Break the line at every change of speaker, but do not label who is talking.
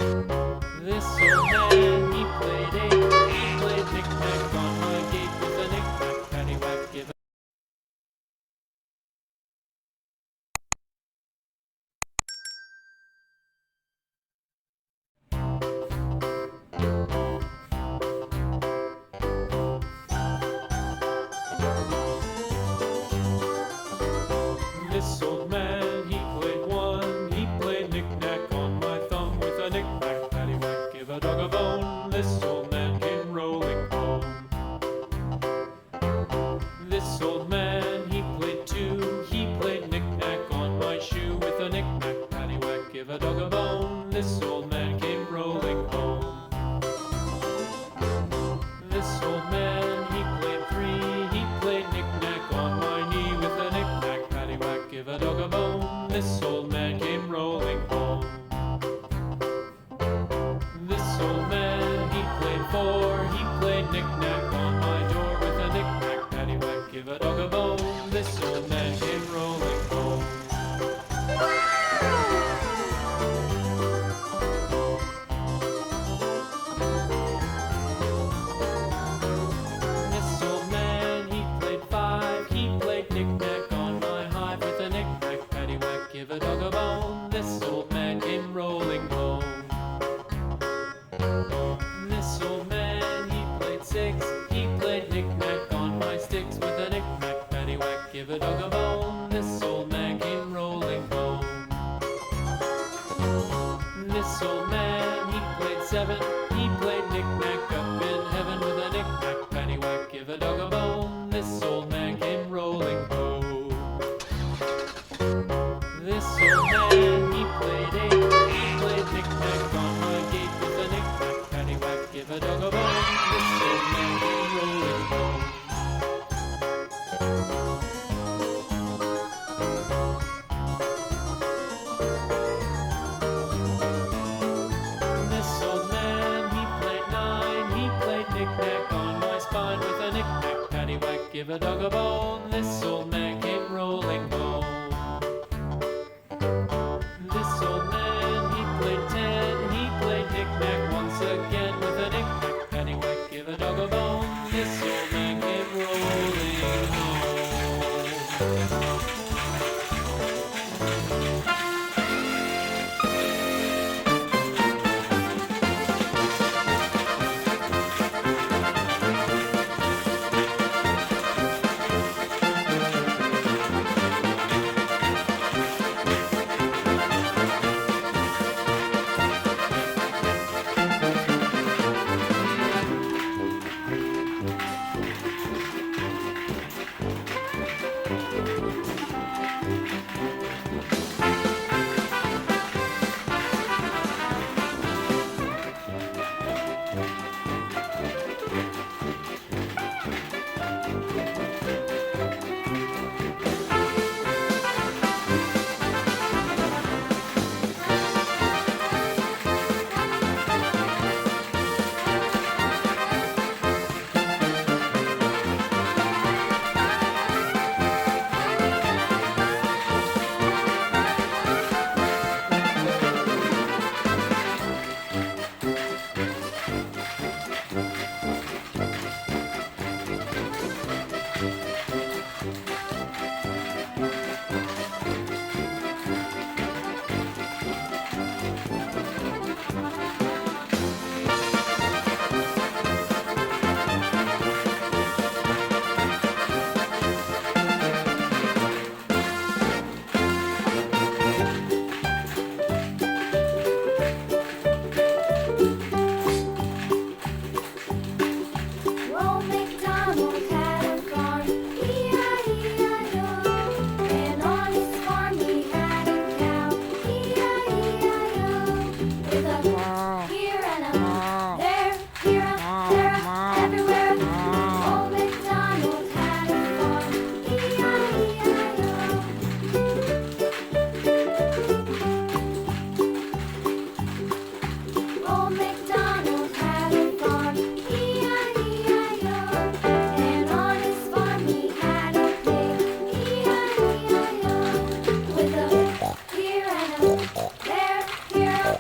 This old man, he played eight. He played knick-knack on my gate with a knick-knack, paddywhack, give a... This old man, he played one. He played knick-knack on my thumb with a knick-knack, paddywhack, give a dog a bone. This old man came rolling home. This old man, he played two. He played knick-knack on my shoe with a knick-knack, paddywhack, give a dog a bone. This old man came rolling home. This old man, he played three. He played knick-knack on my knee with a knick-knack, paddywhack, give a dog a bone. This old man came rolling home. This old man, he played four. He played knick-knack on my door with a knick-knack, paddywhack, give a dog a bone. This old man came rolling home. This old man, he played five. He played knick-knack on my hive with a knick-knack, paddywhack, give a dog a bone. This old man came rolling home. This old man, he played six. He played knick-knack on my sticks with a knick-knack, paddywhack, give a dog a bone. This old man came rolling home. This old man, he played seven. He played knick-knack up in heaven with a knick-knack, paddywhack, give a dog a bone. This old man came rolling home. This old man, he played eight. He played knick-knack on my gate with a knick-knack, paddywhack, give a dog a bone. This old man came rolling home. This old man, he played nine. He played knick-knack on my spine with a knick-knack, paddywhack, give a dog a bone. This old man came rolling home. This old man, he played ten. He played knick-knack once again with a knick-knack, paddywhack, give a dog a bone. This old man came rolling home.
There, here,